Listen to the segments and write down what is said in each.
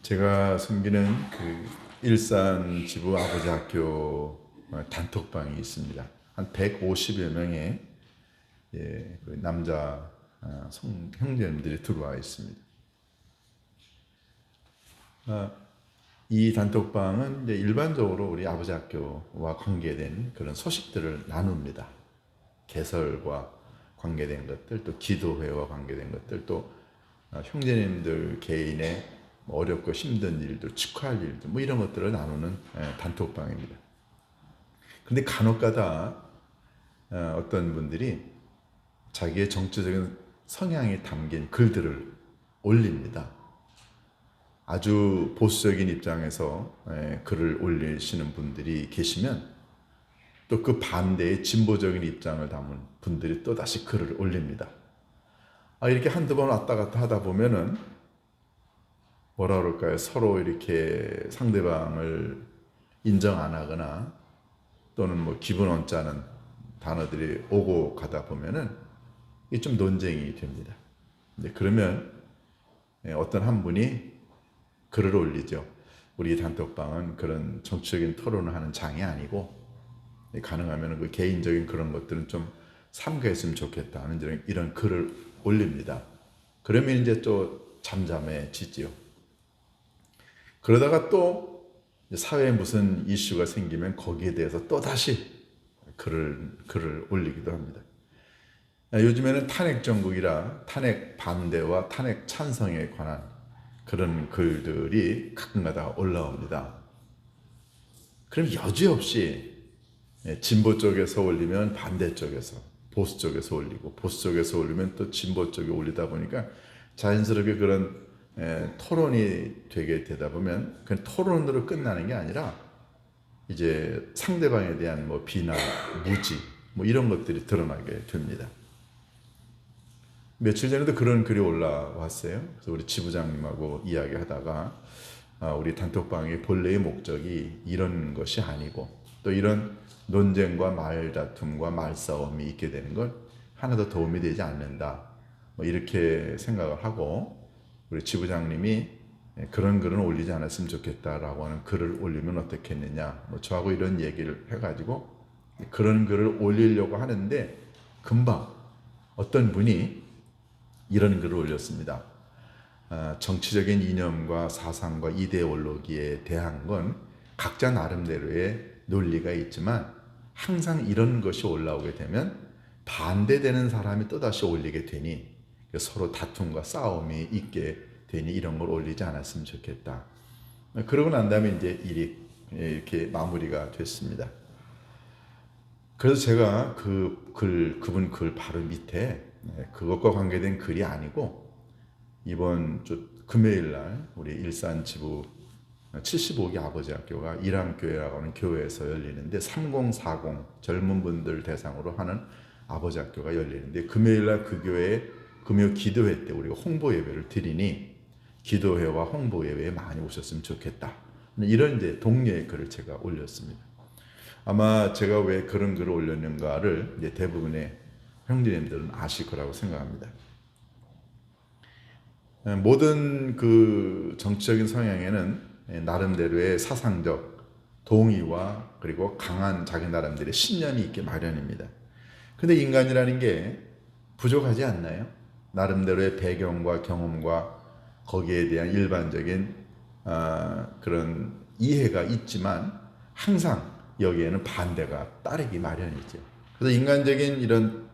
제가 섬기는 그 일산 지부 아버지 학교 단톡방이 있습니다. 한 150여 명의 그 남자 형제님들이 들어와 있습니다. 이 단톡방은 이제 일반적으로 우리 아버지 학교와 관계된 그런 소식들을 나눕니다. 개설과 관계된 것들, 또 기도회와 관계된 것들, 또 형제님들 개인의 어렵고 힘든 일들, 축하할 일들, 뭐 이런 것들을 나누는 단톡방입니다. 근데 간혹가다 어떤 분들이 자기의 정치적인 성향이 담긴 글들을 올립니다. 아주 보수적인 입장에서 글을 올리시는 분들이 계시면 또 그 반대의 진보적인 입장을 담은 분들이 또다시 글을 올립니다. 이렇게 한두 번 왔다 갔다 하다 보면은 뭐라 그럴까요? 서로 이렇게 상대방을 인정 안 하거나 또는 뭐 기분 언짢은 단어들이 오고 가다 보면은 이게 좀 논쟁이 됩니다. 근데 그러면 어떤 한 분이 글을 올리죠. 우리 단톡방은 그런 정치적인 토론을 하는 장이 아니고 가능하면 그 개인적인 그런 것들은 좀 삼가했으면 좋겠다 하는 이런 글을 올립니다. 그러면 이제 또 잠잠해지지요. 그러다가 또 사회에 무슨 이슈가 생기면 거기에 대해서 또 다시 글을 올리기도 합니다. 요즘에는 탄핵 정국이라 탄핵 반대와 탄핵 찬성에 관한 그런 글들이 가끔가다 올라옵니다. 그럼 여지없이 진보 쪽에서 올리면 반대 쪽에서, 보수 쪽에서 올리고, 보수 쪽에서 올리면 또 진보 쪽에 올리다 보니까 자연스럽게 그런 토론이 되게 되다 보면 그냥 토론으로 끝나는 게 아니라 이제 상대방에 대한 뭐 비난, 무지 뭐 이런 것들이 드러나게 됩니다. 며칠 전에도 그런 글이 올라왔어요. 그래서 우리 지부장님하고 이야기하다가 우리 단톡방의 본래의 목적이 이런 것이 아니고 또 이런 논쟁과 말다툼과 말싸움이 있게 되는 건 하나도 도움이 되지 않는다. 뭐 이렇게 생각을 하고 우리 지부장님이 그런 글은 올리지 않았으면 좋겠다라고 하는 글을 올리면 어떻겠느냐. 뭐 저하고 이런 얘기를 해가지고 그런 글을 올리려고 하는데 금방 어떤 분이 이런 글을 올렸습니다. 정치적인 이념과 사상과 이데올로기에 대한 건 각자 나름대로의 논리가 있지만 항상 이런 것이 올라오게 되면 반대되는 사람이 또다시 올리게 되니 서로 다툼과 싸움이 있게 되니 이런 걸 올리지 않았으면 좋겠다. 그러고 난 다음에 이제 일이 이렇게 마무리가 됐습니다. 그래서 제가 그분 글 바로 밑에 그것과 관계된 글이 아니고 이번 주 금요일 날 우리 일산 지부 75기 아버지 학교가 일함교회라고 하는 교회에서 열리는데 3040 젊은 분들 대상으로 하는 아버지 학교가 열리는데 금요일 날 그 교회에 금요 기도회 때 우리가 홍보 예배를 드리니 기도회와 홍보 예배에 많이 오셨으면 좋겠다. 이런 이제 독려의 글을 제가 올렸습니다. 아마 제가 왜 그런 글을 올렸는가를 이제 대부분의 형제님들은 아실 거라고 생각합니다. 모든 그 정치적인 성향에는 나름대로의 사상적 동의와 그리고 강한 자기 나름대로의 신념이 있게 마련입니다. 근데 인간이라는 게 부족하지 않나요? 나름대로의 배경과 경험과 거기에 대한 일반적인 그런 이해가 있지만 항상 여기에는 반대가 따르기 마련이죠. 그래서 인간적인 이런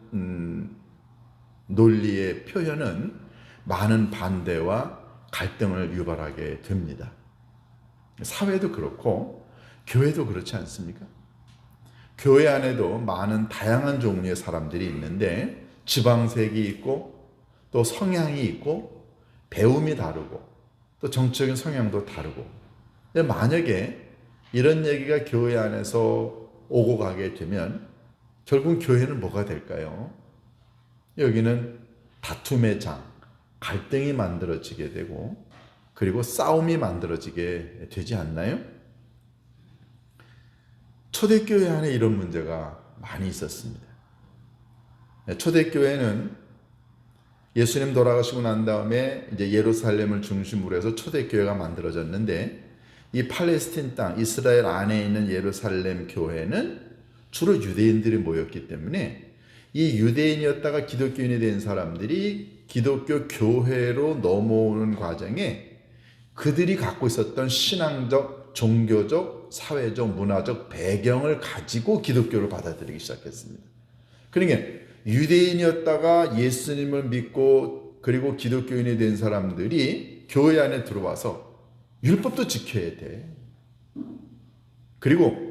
논리의 표현은 많은 반대와 갈등을 유발하게 됩니다. 사회도 그렇고 교회도 그렇지 않습니까? 교회 안에도 많은 다양한 종류의 사람들이 있는데 지방색이 있고 또 성향이 있고 배움이 다르고 또 정치적인 성향도 다르고 만약에 이런 얘기가 교회 안에서 오고 가게 되면 결국 교회는 뭐가 될까요? 여기는 다툼의 장, 갈등이 만들어지게 되고 그리고 싸움이 만들어지게 되지 않나요? 초대교회 안에 이런 문제가 많이 있었습니다. 초대교회는 예수님 돌아가시고 난 다음에 이제 예루살렘을 중심으로 해서 초대교회가 만들어졌는데, 이 팔레스틴 땅, 이스라엘 안에 있는 예루살렘 교회는 주로 유대인들이 모였기 때문에 이 유대인이었다가 기독교인이 된 사람들이 기독교 교회로 넘어오는 과정에 그들이 갖고 있었던 신앙적, 종교적, 사회적, 문화적 배경을 가지고 기독교를 받아들이기 시작했습니다. 그러니까 유대인이었다가 예수님을 믿고 그리고 기독교인이 된 사람들이 교회 안에 들어와서 율법도 지켜야 돼. 그리고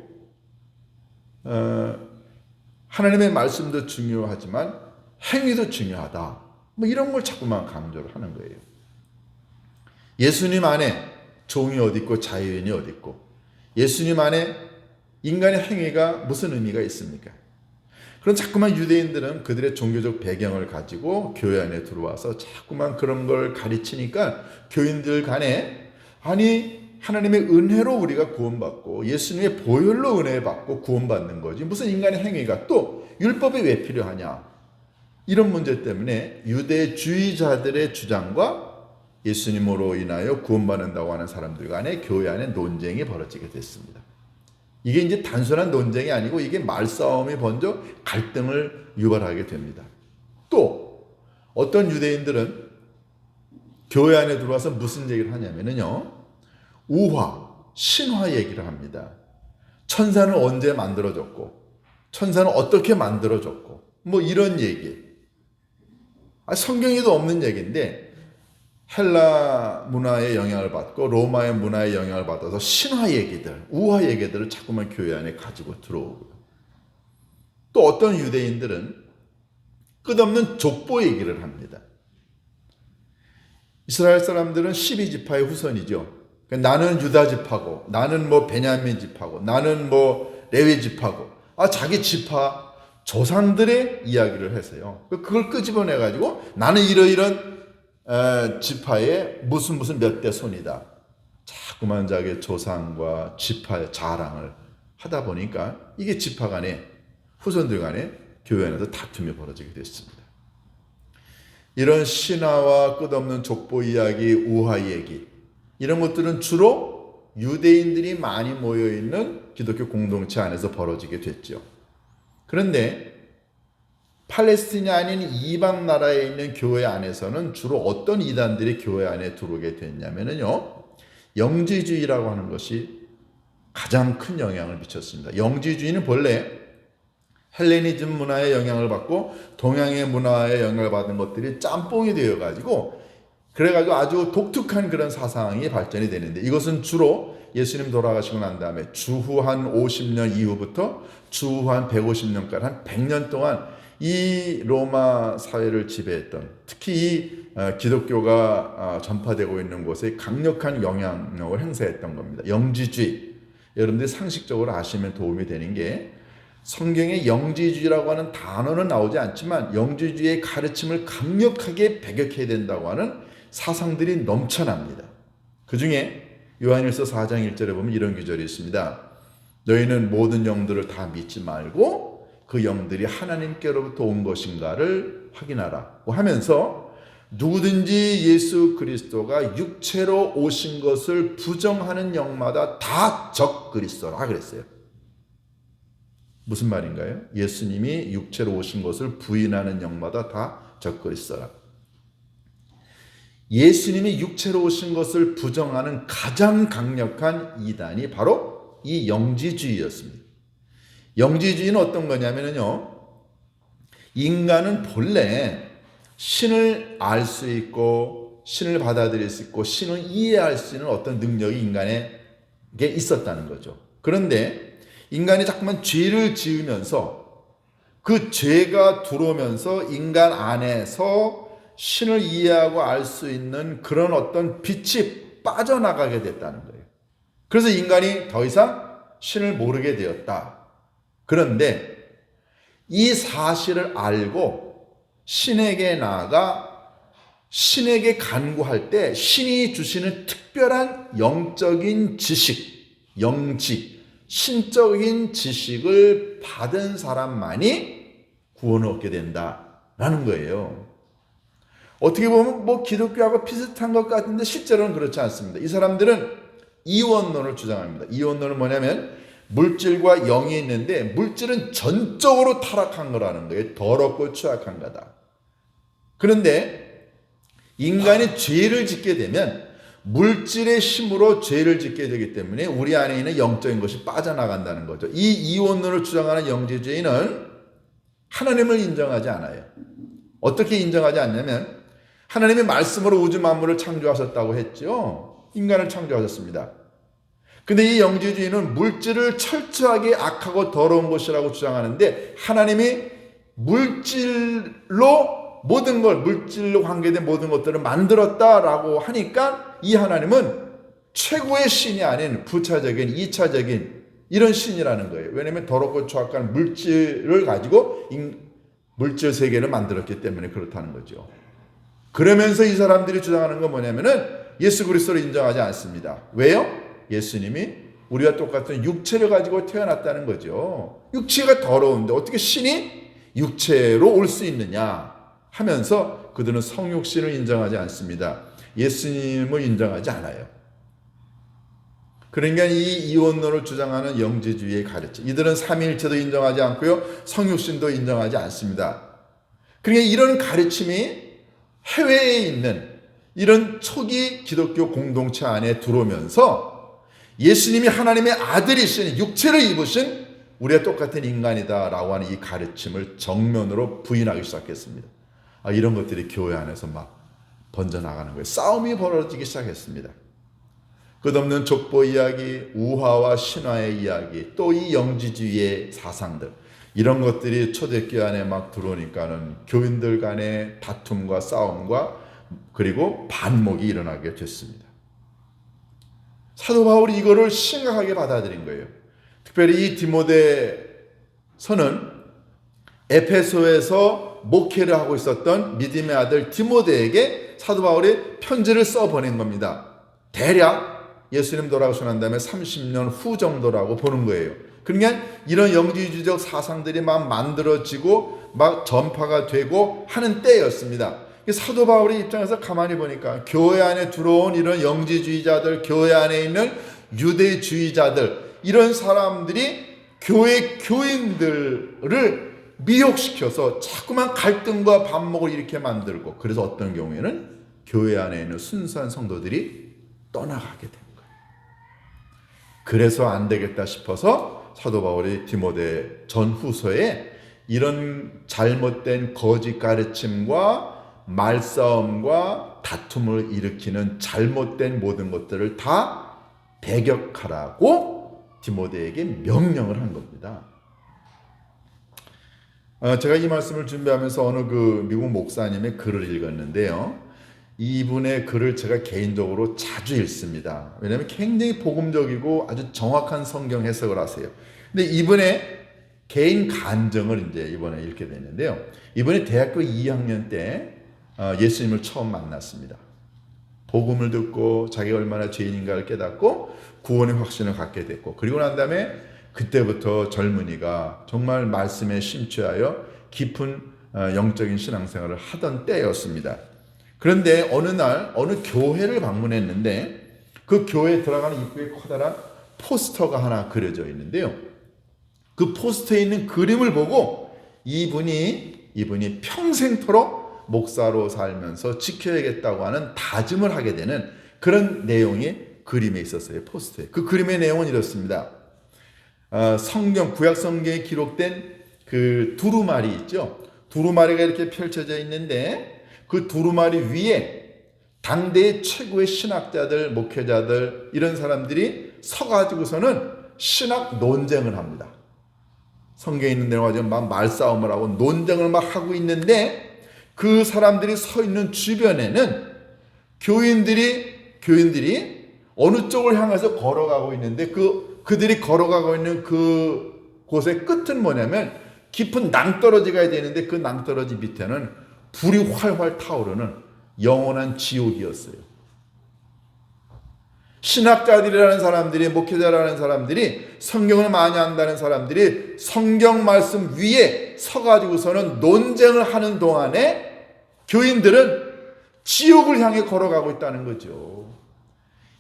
하나님의 말씀도 중요하지만 행위도 중요하다. 뭐 이런 걸 자꾸만 강조를 하는 거예요. 예수님 안에 종이 어디 있고 자유인이 어디 있고, 예수님 안에 인간의 행위가 무슨 의미가 있습니까? 그런 자꾸만 유대인들은 그들의 종교적 배경을 가지고 교회 안에 들어와서 자꾸만 그런 걸 가르치니까 교인들 간에, 아니 하나님의 은혜로 우리가 구원받고 예수님의 보혈로 은혜 받고 구원받는 거지 무슨 인간의 행위가 또 율법이 왜 필요하냐, 이런 문제 때문에 유대주의자들의 주장과 예수님으로 인하여 구원받는다고 하는 사람들 간에 교회 안에 논쟁이 벌어지게 됐습니다. 이게 이제 단순한 논쟁이 아니고 이게 말싸움이 번져 갈등을 유발하게 됩니다. 또 어떤 유대인들은 교회 안에 들어와서 무슨 얘기를 하냐면요, 우화, 신화 얘기를 합니다. 천사는 언제 만들어졌고 천사는 어떻게 만들어졌고 뭐 이런 얘기. 성경에도 없는 얘기인데 헬라 문화의 영향을 받고 로마의 문화의 영향을 받아서 신화 얘기들, 우화 얘기들을 자꾸만 교회 안에 가지고 들어오고요. 또 어떤 유대인들은 끝없는 족보 얘기를 합니다. 이스라엘 사람들은 12지파의 후손이죠. 나는 유다 지파고, 나는 뭐 베냐민 지파고, 나는 뭐 레위 지파고, 자기 지파 조상들의 이야기를 해서요. 그걸 끄집어내 가지고 나는 이러이런 지파의 무슨 몇 대 손이다. 자꾸만 자기 조상과 지파의 자랑을 하다 보니까 이게 지파 간에, 후손들 간에 교회 안에서 다툼이 벌어지게 됐습니다. 이런 신화와 끝없는 족보 이야기, 우화 얘기, 이런 것들은 주로 유대인들이 많이 모여있는 기독교 공동체 안에서 벌어지게 됐죠. 그런데 팔레스틴이 아닌 이방 나라에 있는 교회 안에서는 주로 어떤 이단들이 교회 안에 들어오게 됐냐면요, 영지주의라고 하는 것이 가장 큰 영향을 미쳤습니다. 영지주의는 본래 헬레니즘 문화의 영향을 받고 동양의 문화의 영향을 받은 것들이 짬뽕이 되어가지고 그래가지고 아주 독특한 그런 사상이 발전이 되는데, 이것은 주로 예수님 돌아가시고 난 다음에 주후 한 50년 이후부터 주후 한 150년까지 한 100년 동안 이 로마 사회를 지배했던, 특히 이 기독교가 전파되고 있는 곳에 강력한 영향력을 행사했던 겁니다. 영지주의. 여러분들이 상식적으로 아시면 도움이 되는 게, 성경에 영지주의라고 하는 단어는 나오지 않지만 영지주의의 가르침을 강력하게 배격해야 된다고 하는 사상들이 넘쳐납니다. 그 중에 요한일서 4장 1절에 보면 이런 구절이 있습니다. 너희는 모든 영들을 다 믿지 말고 그 영들이 하나님께로부터 온 것인가를 확인하라 하면서, 누구든지 예수 그리스도가 육체로 오신 것을 부정하는 영마다 다 적그리스도라 그랬어요. 무슨 말인가요? 예수님이 육체로 오신 것을 부인하는 영마다 다 적그리스도라. 예수님이 육체로 오신 것을 부정하는 가장 강력한 이단이 바로 이 영지주의였습니다. 영지주의는 어떤 거냐면요, 인간은 본래 신을 알 수 있고 신을 받아들일 수 있고 신을 이해할 수 있는 어떤 능력이 인간에게 있었다는 거죠. 그런데 인간이 자꾸만 죄를 지으면서 그 죄가 들어오면서 인간 안에서 신을 이해하고 알 수 있는 그런 어떤 빛이 빠져나가게 됐다는 거예요. 그래서 인간이 더 이상 신을 모르게 되었다. 그런데 이 사실을 알고 신에게 나아가 신에게 간구할 때 신이 주시는 특별한 영적인 지식, 영지, 신적인 지식을 받은 사람만이 구원을 얻게 된다라는 거예요. 어떻게 보면 뭐 기독교하고 비슷한 것 같은데 실제로는 그렇지 않습니다. 이 사람들은 이원론을 주장합니다. 이원론은 뭐냐면 물질과 영이 있는데 물질은 전적으로 타락한 거라는 거예요. 더럽고 추악한 거다. 그런데 인간이 죄를 짓게 되면 물질의 힘으로 죄를 짓게 되기 때문에 우리 안에 있는 영적인 것이 빠져나간다는 거죠. 이 이원론을 주장하는 영지주의는 하나님을 인정하지 않아요. 어떻게 인정하지 않냐면 하나님이 말씀으로 우주 만물을 창조하셨다고 했죠. 인간을 창조하셨습니다. 근데 이 영지주의는 물질을 철저하게 악하고 더러운 것이라고 주장하는데 하나님이 물질로 모든 걸, 물질로 관계된 모든 것들을 만들었다라고 하니까 이 하나님은 최고의 신이 아닌 부차적인, 이차적인 이런 신이라는 거예요. 왜냐하면 더럽고 추악한 물질을 가지고 물질 세계를 만들었기 때문에 그렇다는 거죠. 그러면서 이 사람들이 주장하는 건 뭐냐면은 예수 그리스도를 인정하지 않습니다. 왜요? 예수님이 우리와 똑같은 육체를 가지고 태어났다는 거죠. 육체가 더러운데 어떻게 신이 육체로 올 수 있느냐 하면서 그들은 성육신을 인정하지 않습니다. 예수님을 인정하지 않아요. 그러니까 이 이원론을 주장하는 영지주의의 가르침, 이들은 삼위일체도 인정하지 않고요, 성육신도 인정하지 않습니다. 그러니까 이런 가르침이 해외에 있는 이런 초기 기독교 공동체 안에 들어오면서 예수님이 하나님의 아들이신 육체를 입으신 우리와 똑같은 인간이다라고 하는 이 가르침을 정면으로 부인하기 시작했습니다. 이런 것들이 교회 안에서 막 번져나가는 거예요. 싸움이 벌어지기 시작했습니다. 끝없는 족보 이야기, 우화와 신화의 이야기, 또 이 영지주의의 사상들, 이런 것들이 초대교회 안에 막 들어오니까는 교인들 간의 다툼과 싸움과 그리고 반목이 일어나게 됐습니다. 사도 바울이 이거를 심각하게 받아들인 거예요. 특별히 이 디모데서는 에페소에서 목회를 하고 있었던 믿음의 아들 디모데에게 사도 바울이 편지를 써 보낸 겁니다. 대략 예수님 돌아가시고 난 다음에 30년 후 정도라고 보는 거예요. 그러니까 이런 영지주의적 사상들이 막 만들어지고 막 전파가 되고 하는 때였습니다. 사도 바울의 입장에서 가만히 보니까 교회 안에 들어온 이런 영지주의자들, 교회 안에 있는 유대주의자들, 이런 사람들이 교회 교인들을 미혹시켜서 자꾸만 갈등과 반목을 이렇게 만들고, 그래서 어떤 경우에는 교회 안에 있는 순수한 성도들이 떠나가게 된 거예요. 그래서 안 되겠다 싶어서 사도 바울이 디모데 전후서에 이런 잘못된 거짓 가르침과 말싸움과 다툼을 일으키는 잘못된 모든 것들을 다 배격하라고 디모데에게 명령을 한 겁니다. 제가 이 말씀을 준비하면서 어느 미국 목사님의 글을 읽었는데요. 이분의 글을 제가 개인적으로 자주 읽습니다. 왜냐하면 굉장히 복음적이고 아주 정확한 성경 해석을 하세요. 근데 이분의 개인 간증을 이제 이번에 읽게 됐는데요. 이번에 대학교 2학년 때 예수님을 처음 만났습니다. 복음을 듣고 자기가 얼마나 죄인인가를 깨닫고 구원의 확신을 갖게 됐고, 그리고 난 다음에 그때부터 젊은이가 정말 말씀에 심취하여 깊은 영적인 신앙생활을 하던 때였습니다. 그런데 어느 날 어느 교회를 방문했는데 그 교회에 들어가는 입구에 커다란 포스터가 하나 그려져 있는데요. 그 포스터에 있는 그림을 보고 이분이 평생토록 목사로 살면서 지켜야겠다고 하는 다짐을 하게 되는 그런 내용이 그림에 있었어요. 포스터에. 그 그림의 내용은 이렇습니다. 성경, 구약 성경에 기록된 그 두루마리 있죠. 두루마리가 이렇게 펼쳐져 있는데 그 두루마리 위에 당대의 최고의 신학자들, 목회자들, 이런 사람들이 서가지고서는 신학 논쟁을 합니다. 성경에 있는 내용 가지고 막 말싸움을 하고 논쟁을 막 하고 있는데, 그 사람들이 서 있는 주변에는 교인들이 어느 쪽을 향해서 걸어가고 있는데 그들이 걸어가고 있는 그 곳의 끝은 뭐냐면 깊은 낭떠러지가 되는데 그 낭떠러지 밑에는 불이 활활 타오르는 영원한 지옥이었어요. 신학자들이라는 사람들이, 목회자라는 사람들이, 성경을 많이 안다는 사람들이 성경 말씀 위에 서가지고서는 논쟁을 하는 동안에 교인들은 지옥을 향해 걸어가고 있다는 거죠.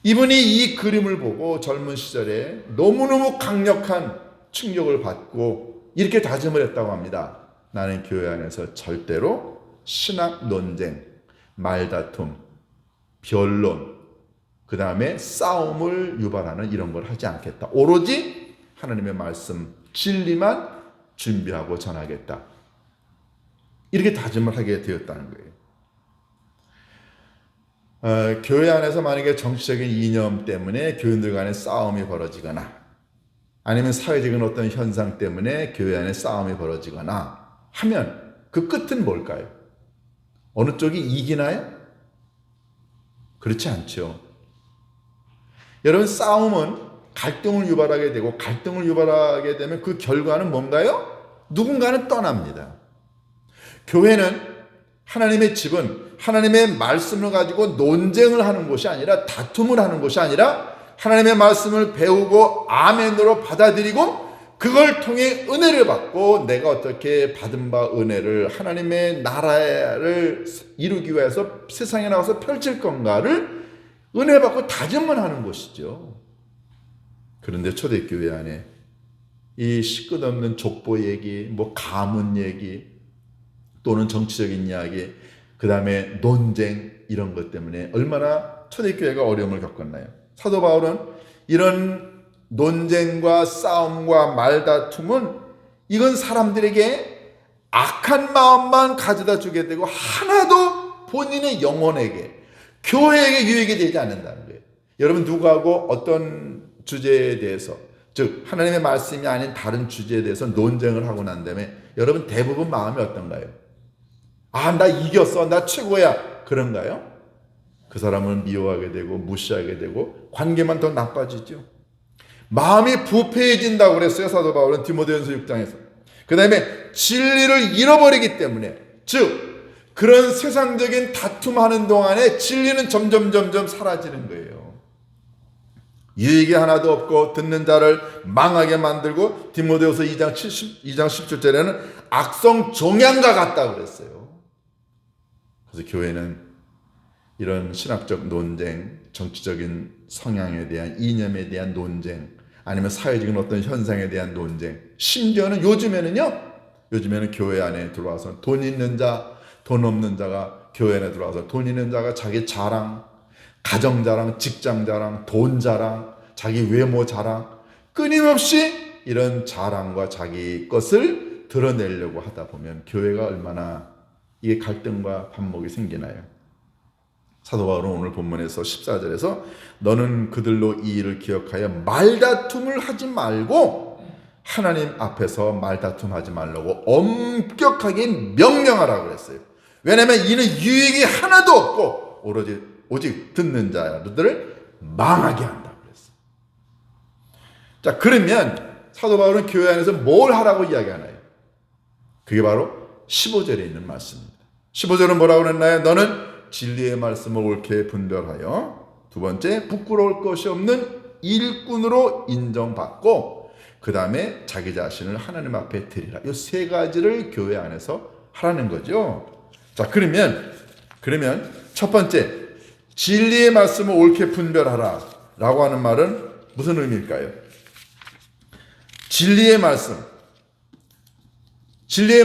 이분이 이 그림을 보고 젊은 시절에 너무너무 강력한 충격을 받고 이렇게 다짐을 했다고 합니다. 나는 교회 안에서 절대로 신학 논쟁, 말다툼, 변론, 그 다음에 싸움을 유발하는 이런 걸 하지 않겠다. 오로지 하나님의 말씀, 진리만 준비하고 전하겠다. 이렇게 다짐을 하게 되었다는 거예요. 교회 안에서 만약에 정치적인 이념 때문에 교인들 간에 싸움이 벌어지거나 아니면 사회적인 어떤 현상 때문에 교회 안에 싸움이 벌어지거나 하면 그 끝은 뭘까요? 어느 쪽이 이기나요? 그렇지 않죠. 여러분, 싸움은 갈등을 유발하게 되고 갈등을 유발하게 되면 그 결과는 뭔가요? 누군가는 떠납니다. 교회는 하나님의 집은 하나님의 말씀을 가지고 논쟁을 하는 곳이 아니라 다툼을 하는 곳이 아니라 하나님의 말씀을 배우고 아멘으로 받아들이고 그걸 통해 은혜를 받고 내가 어떻게 받은 바 은혜를 하나님의 나라를 이루기 위해서 세상에 나가서 펼칠 건가를 은혜 받고 다짐만 하는 곳이죠. 그런데 초대교회 안에 이 시끝 없는 족보 얘기, 가문 얘기 또는 정치적인 이야기, 그 다음에 논쟁 이런 것 때문에 얼마나 초대교회가 어려움을 겪었나요? 사도 바울은 이런 논쟁과 싸움과 말다툼은 이건 사람들에게 악한 마음만 가져다 주게 되고 하나도 본인의 영혼에게 교회에게 유익이 되지 않는다는 거예요. 여러분, 누구하고 어떤 주제에 대해서 즉 하나님의 말씀이 아닌 다른 주제에 대해서 논쟁을 하고 난 다음에 여러분 대부분 마음이 어떤가요? 나 이겼어, 나 최고야, 그런가요? 그 사람을 미워하게 되고 무시하게 되고 관계만 더 나빠지죠. 마음이 부패해진다고 그랬어요, 사도 바울은 디모데전서 6장에서. 그 다음에 진리를 잃어버리기 때문에, 즉 그런 세상적인 다툼하는 동안에 진리는 점점 사라지는 거예요. 유익이 하나도 없고 듣는 자를 망하게 만들고 디모데후서 2장 17절에는 악성 종양과 같다 그랬어요. 그래서 교회는 이런 신학적 논쟁, 정치적인 성향에 대한 이념에 대한 논쟁, 아니면 사회적인 어떤 현상에 대한 논쟁, 심지어는 요즘에는 교회 안에 들어와서 돈 있는 자, 돈 없는 자가 교회 안에 들어와서 돈 있는 자가 자기 자랑, 가정 자랑, 직장 자랑, 돈 자랑, 자기 외모 자랑, 끊임없이 이런 자랑과 자기 것을 드러내려고 하다 보면 교회가 얼마나 이게 갈등과 반목이 생기나요? 사도 바울은 오늘 본문에서 14절에서 너는 그들로 이 일을 기억하여 말다툼을 하지 말고 하나님 앞에서 말다툼하지 말라고 엄격하게 명령하라고 그랬어요. 왜냐하면 이는 유익이 하나도 없고 오직 듣는 자들을 망하게 한다 그랬어요. 자, 그러면 사도 바울은 교회 안에서 뭘 하라고 이야기하나요? 그게 바로 15절에 있는 말씀입니다. 15절은 뭐라고 그랬나요? 너는 진리의 말씀을 옳게 분별하여, 두 번째, 부끄러울 것이 없는 일꾼으로 인정받고, 그 다음에 자기 자신을 하나님 앞에 드리라. 이 세 가지를 교회 안에서 하라는 거죠. 자, 그러면 첫 번째, 진리의 말씀을 옳게 분별하라 라고 하는 말은 무슨 의미일까요? 진리의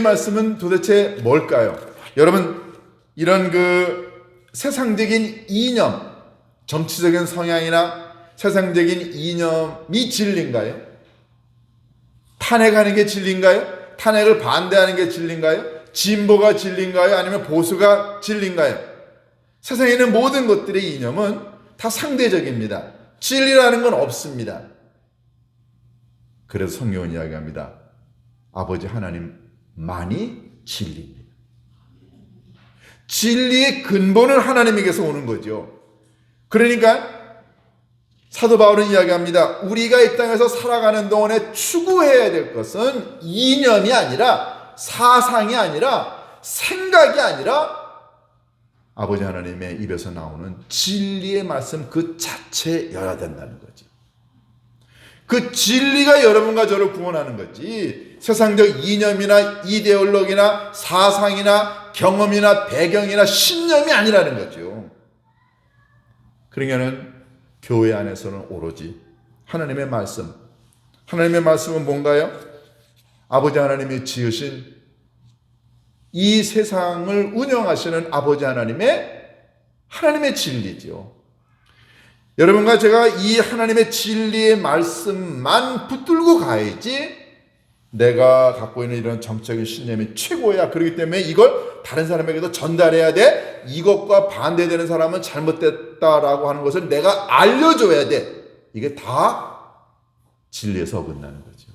말씀은 도대체 뭘까요? 여러분, 이런 세상적인 이념, 정치적인 성향이나 세상적인 이념이 진리인가요? 탄핵하는 게 진리인가요? 탄핵을 반대하는 게 진리인가요? 진보가 진리인가요? 아니면 보수가 진리인가요? 세상에 있는 모든 것들의 이념은 다 상대적입니다. 진리라는 건 없습니다. 그래서 성경은 이야기합니다. 아버지 하나님만이 진리입니다. 진리의 근본은 하나님에게서 오는 거죠. 그러니까 사도 바울은 이야기합니다. 우리가 이 땅에서 살아가는 동안에 추구해야 될 것은 이념이 아니라, 사상이 아니라, 생각이 아니라 아버지 하나님의 입에서 나오는 진리의 말씀 그 자체여야 된다는 거지. 그 진리가 여러분과 저를 구원하는 거지 세상적 이념이나 이데올로기나 사상이나 경험이나 배경이나 신념이 아니라는 거죠. 그러니까는 교회 안에서는 오로지 하나님의 말씀. 하나님의 말씀은 뭔가요? 아버지 하나님이 지으신 이 세상을 운영하시는 아버지 하나님의 진리죠. 여러분과 제가 이 하나님의 진리의 말씀만 붙들고 가야지 내가 갖고 있는 이런 정적인 신념이 최고야. 그렇기 때문에 이걸 다른 사람에게도 전달해야 돼. 이것과 반대되는 사람은 잘못됐다라고 하는 것을 내가 알려줘야 돼. 이게 다 진리에서 어긋나는 거죠.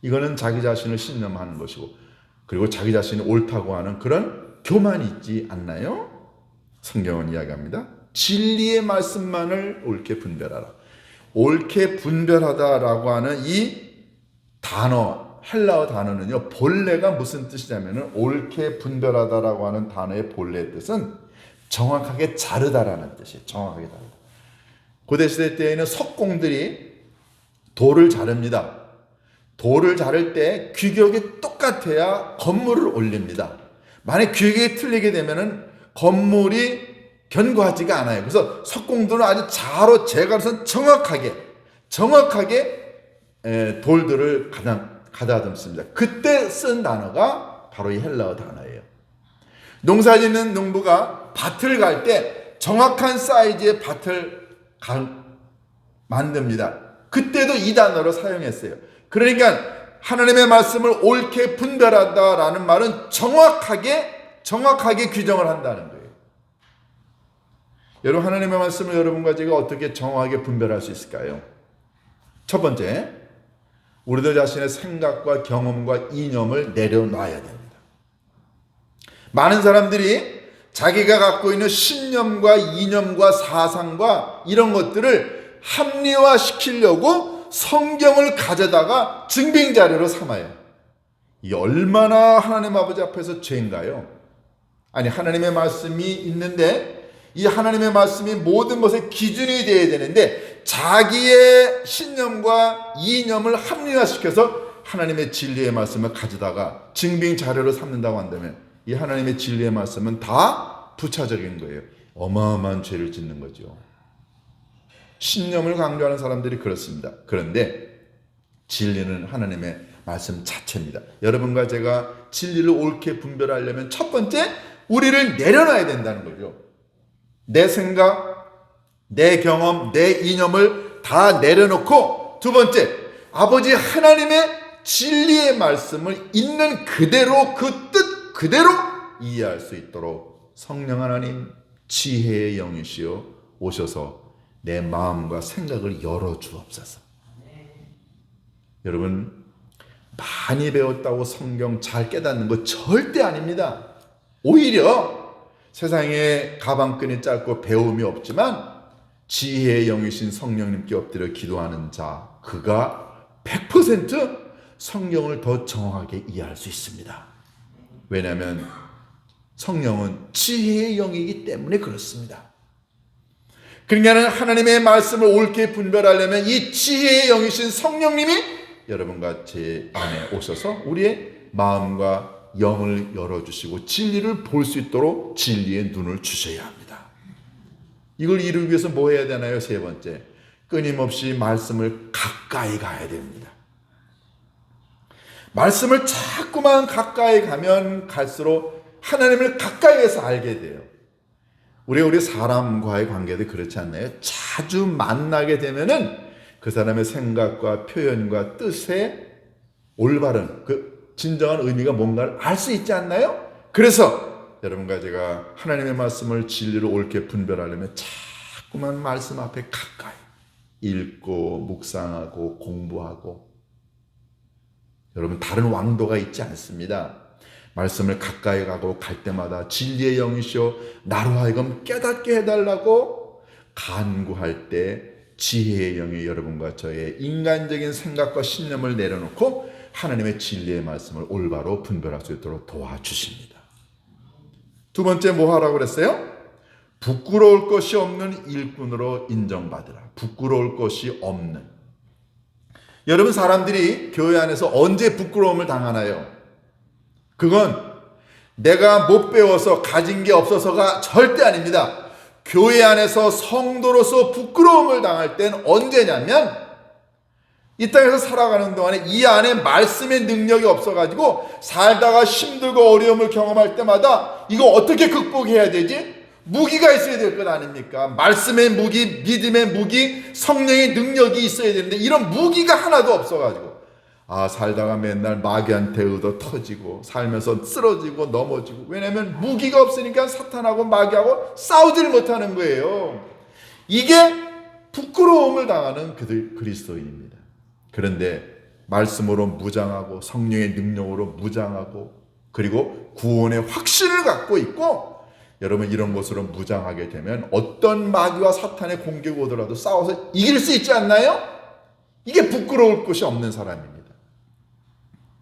이거는 자기 자신을 신념하는 것이고 그리고 자기 자신이 옳다고 하는 그런 교만이 있지 않나요? 성경은 이야기합니다. 진리의 말씀만을 옳게 분별하라. 옳게 분별하다라고 하는 이 단어, 헬라어 단어는요, 본래가 무슨 뜻이냐면은 옳게 분별하다라고 하는 단어의 본래 뜻은 정확하게 자르다라는 뜻이에요. 정확하게 자르다. 고대시대 때에는 석공들이 돌을 자릅니다. 돌을 자를 때 규격이 똑같아야 건물을 올립니다. 만약 규격이 틀리게 되면은 건물이 견고하지가 않아요. 그래서 석공들은 아주 자로 제갈선 정확하게 돌들을 가다듬습니다. 그때 쓴 단어가 바로 이 헬라어 단어예요. 농사짓는 농부가 밭을 갈 때 정확한 사이즈의 밭을 만듭니다. 그때도 이 단어로 사용했어요. 그러니까 하나님의 말씀을 옳게 분별한다라는 말은 정확하게 규정을 한다는 거예요. 여러분, 하나님의 말씀을 여러분과 제가 어떻게 정확하게 분별할 수 있을까요? 첫 번째, 우리들 자신의 생각과 경험과 이념을 내려놔야 됩니다. 많은 사람들이 자기가 갖고 있는 신념과 이념과 사상과 이런 것들을 합리화시키려고 성경을 가져다가 증빙자료로 삼아요. 이게 얼마나 하나님 아버지 앞에서 죄인가요? 아니, 하나님의 말씀이 있는데 이 하나님의 말씀이 모든 것의 기준이 되어야 되는데 자기의 신념과 이념을 합리화시켜서 하나님의 진리의 말씀을 가져다가 증빙 자료로 삼는다고 한다면 이 하나님의 진리의 말씀은 다 부차적인 거예요. 어마어마한 죄를 짓는 거죠. 신념을 강조하는 사람들이 그렇습니다. 그런데 진리는 하나님의 말씀 자체입니다. 여러분과 제가 진리를 옳게 분별하려면 첫 번째, 우리를 내려놔야 된다는 거죠. 내 생각, 내 경험, 내 이념을 다 내려놓고, 두 번째, 아버지 하나님의 진리의 말씀을 있는 그대로 그 뜻 그대로 이해할 수 있도록 성령 하나님 지혜의 영이시여 오셔서 내 마음과 생각을 열어주옵소서. 여러분, 많이 배웠다고 성경 잘 깨닫는 거 절대 아닙니다. 오히려 세상에 가방끈이 짧고 배움이 없지만 지혜의 영이신 성령님께 엎드려 기도하는 자, 그가 100% 성경을 더 정확하게 이해할 수 있습니다. 왜냐하면 성령은 지혜의 영이기 때문에 그렇습니다. 그러니까 하나님의 말씀을 옳게 분별하려면 이 지혜의 영이신 성령님이 여러분과 제 안에 오셔서 우리의 마음과 영을 열어주시고 진리를 볼 수 있도록 진리의 눈을 주셔야 합니다. 이걸 이루기 위해서 뭐 해야 되나요? 세 번째, 끊임없이 말씀을 가까이 가야 됩니다. 말씀을 자꾸만 가까이 가면 갈수록 하나님을 가까이에서 알게 돼요. 우리 사람과의 관계도 그렇지 않나요? 자주 만나게 되면은 그 사람의 생각과 표현과 뜻의 올바른 그 진정한 의미가 뭔가를 알 수 있지 않나요? 그래서 여러분과 제가 하나님의 말씀을 진리로 옳게 분별하려면 자꾸만 말씀 앞에 가까이 읽고 묵상하고 공부하고, 여러분 다른 왕도가 있지 않습니다. 말씀을 가까이 가고 갈 때마다 진리의 영이시여 나로 하여금 깨닫게 해달라고 간구할 때 지혜의 영이 여러분과 저의 인간적인 생각과 신념을 내려놓고 하나님의 진리의 말씀을 올바로 분별할 수 있도록 도와주십니다. 두 번째 뭐 하라고 그랬어요? 부끄러울 것이 없는 일꾼으로 인정받으라. 부끄러울 것이 없는. 여러분, 사람들이 교회 안에서 언제 부끄러움을 당하나요? 그건 내가 못 배워서 가진 게 없어서가 절대 아닙니다. 교회 안에서 성도로서 부끄러움을 당할 땐 언제냐면 이 땅에서 살아가는 동안에 이 안에 말씀의 능력이 없어가지고 살다가 힘들고 어려움을 경험할 때마다 이거 어떻게 극복해야 되지? 무기가 있어야 될 것 아닙니까? 말씀의 무기, 믿음의 무기, 성령의 능력이 있어야 되는데 이런 무기가 하나도 없어가지고 살다가 맨날 마귀한테 얻어 터지고 살면서 쓰러지고 넘어지고, 왜냐하면 무기가 없으니까 사탄하고 마귀하고 싸우질 못하는 거예요. 이게 부끄러움을 당하는 그리스도인입니다. 그런데 말씀으로 무장하고 성령의 능력으로 무장하고 그리고 구원의 확신을 갖고 있고, 여러분 이런 것으로 무장하게 되면 어떤 마귀와 사탄의 공격이 오더라도 싸워서 이길 수 있지 않나요? 이게 부끄러울 것이 없는 사람입니다.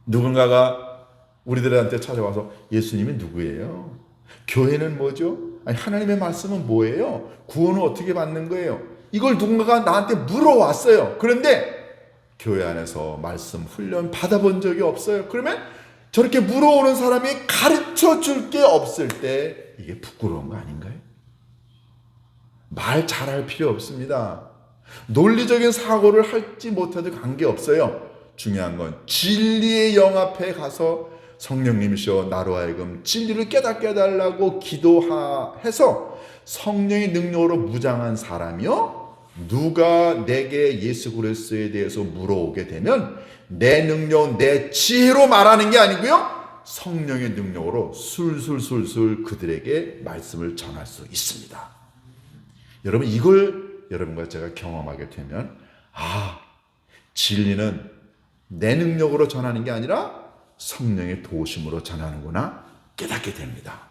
누군가가 우리들한테 찾아와서 예수님이 누구예요? 교회는 뭐죠? 아니, 하나님의 말씀은 뭐예요? 구원은 어떻게 받는 거예요? 이걸 누군가가 나한테 물어왔어요. 그런데 교회 안에서 말씀 훈련 받아본 적이 없어요. 그러면 저렇게 물어오는 사람이 가르쳐 줄 게 없을 때 이게 부끄러운 거 아닌가요? 말 잘할 필요 없습니다. 논리적인 사고를 할지 못해도 관계없어요. 중요한 건 진리의 영 앞에 가서 성령님이시여 나로 하여금 진리를 깨닫게 해달라고 기도해서 성령의 능력으로 무장한 사람이요, 누가 내게 예수 그리스도에 대해서 물어오게 되면 내 능력, 내 지혜로 말하는 게 아니고요, 성령의 능력으로 술술술술 그들에게 말씀을 전할 수 있습니다. 여러분, 이걸 여러분과 제가 경험하게 되면 진리는 내 능력으로 전하는 게 아니라 성령의 도우심으로 전하는구나 깨닫게 됩니다.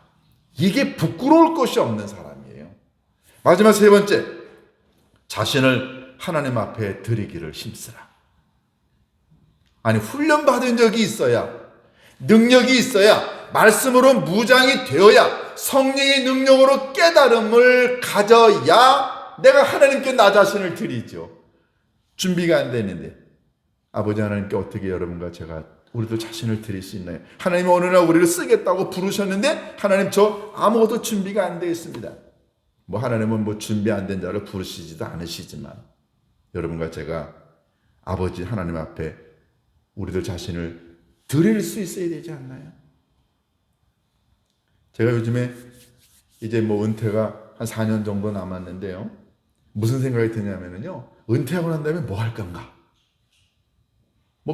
이게 부끄러울 것이 없는 사람이에요. 마지막 세 번째, 자신을 하나님 앞에 드리기를 힘쓰라. 아니, 훈련받은 적이 있어야, 능력이 있어야, 말씀으로 무장이 되어야, 성령의 능력으로 깨달음을 가져야 내가 하나님께 나 자신을 드리죠. 준비가 안 되는데 아버지 하나님께 어떻게 여러분과 제가 우리도 자신을 드릴 수 있나요? 하나님이 어느 날 우리를 쓰겠다고 부르셨는데 하나님 저 아무것도 준비가 안 되어 있습니다. 하나님은 준비 안 된 자를 부르시지도 않으시지만 여러분과 제가 아버지 하나님 앞에 우리들 자신을 드릴 수 있어야 되지 않나요? 제가 요즘에 이제 은퇴가 한 4년 정도 남았는데요, 무슨 생각이 드냐면요, 은퇴하고 난 다음에 뭐 할 건가?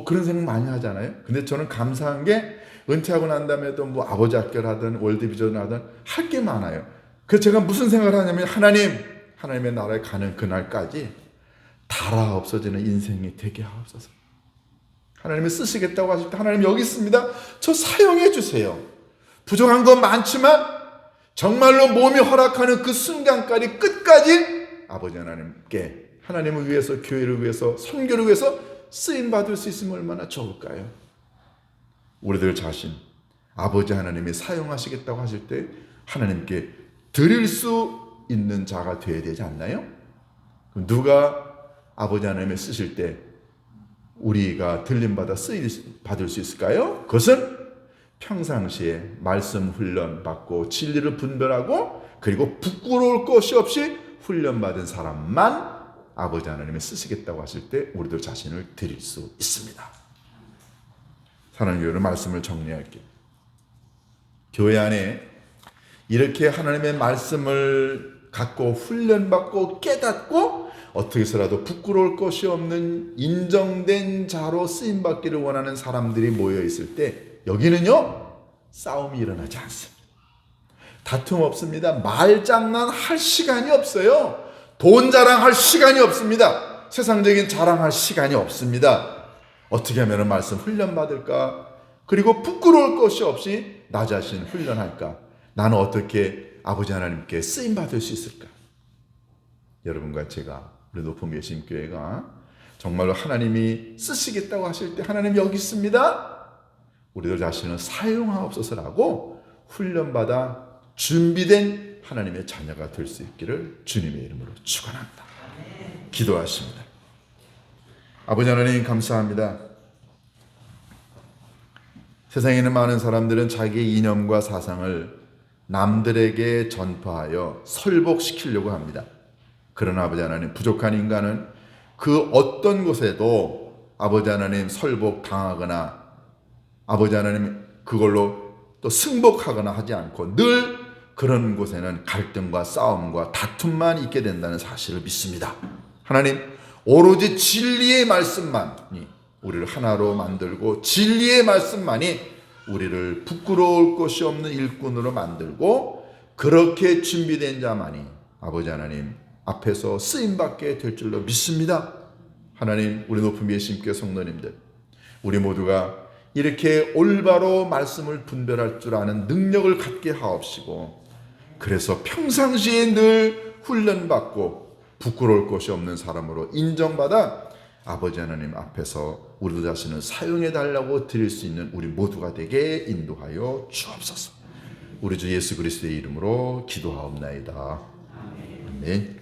그런 생각 많이 하잖아요. 근데 저는 감사한 게 은퇴하고 난 다음에도 아버지 학교를 하든 월드비전을 하든 할 게 많아요. 그래서 제가 무슨 생각을 하냐면 하나님의 나라에 가는 그날까지 달아 없어지는 인생이 되게 하옵소서. 하나님이 쓰시겠다고 하실 때 하나님 여기 있습니다. 저 사용해 주세요. 부족한 건 많지만 정말로 몸이 허락하는 그 순간까지 끝까지 아버지 하나님께, 하나님을 위해서, 교회를 위해서, 선교를 위해서 쓰임받을 수 있으면 얼마나 좋을까요? 우리들 자신 아버지 하나님이 사용하시겠다고 하실 때 하나님께 드릴 수 있는 자가 되어야 되지 않나요? 누가 아버지 하나님이 쓰실 때 우리가 들림받아 받을 수 있을까요? 그것은 평상시에 말씀 훈련 받고 진리를 분별하고 그리고 부끄러울 것이 없이 훈련받은 사람만 아버지 하나님이 쓰시겠다고 하실 때 우리들 자신을 드릴 수 있습니다. 사랑하는 교회를 말씀을 정리할게요. 교회 안에 이렇게 하나님의 말씀을 갖고 훈련받고 깨닫고 어떻게 해서라도 부끄러울 것이 없는 인정된 자로 쓰임받기를 원하는 사람들이 모여 있을 때 여기는요, 싸움이 일어나지 않습니다. 다툼 없습니다. 말장난 할 시간이 없어요. 돈 자랑할 시간이 없습니다. 세상적인 자랑할 시간이 없습니다. 어떻게 하면 말씀 훈련받을까? 그리고 부끄러울 것이 없이 나 자신 훈련할까? 나는 어떻게 아버지 하나님께 쓰임받을 수 있을까? 여러분과 제가 우리 높은 계신 교회가 정말로 하나님이 쓰시겠다고 하실 때 하나님 여기 있습니다. 우리들 자신을 사용하옵소서라고 훈련받아 준비된 하나님의 자녀가 될 수 있기를 주님의 이름으로 축원합니다. 기도하십니다. 아버지 하나님 감사합니다. 세상에 있는 많은 사람들은 자기의 이념과 사상을 남들에게 전파하여 설복시키려고 합니다. 그러나 아버지 하나님, 부족한 인간은 그 어떤 곳에도 아버지 하나님 설복 당하거나 아버지 하나님 그걸로 또 승복하거나 하지 않고 늘 그런 곳에는 갈등과 싸움과 다툼만 있게 된다는 사실을 믿습니다. 하나님, 오로지 진리의 말씀만이 우리를 하나로 만들고 진리의 말씀만이 우리를 부끄러울 것이 없는 일꾼으로 만들고 그렇게 준비된 자만이 아버지 하나님 앞에서 쓰임받게 될 줄로 믿습니다. 하나님, 우리 높은 위에 심께 성도님들, 우리 모두가 이렇게 올바로 말씀을 분별할 줄 아는 능력을 갖게 하옵시고, 그래서 평상시에 늘 훈련받고 부끄러울 것이 없는 사람으로 인정받아 아버지 하나님 앞에서 우리 자신을 사용해 달라고 드릴 수 있는 우리 모두가 되게 인도하여 주옵소서. 우리 주 예수 그리스도의 이름으로 기도하옵나이다. 아멘.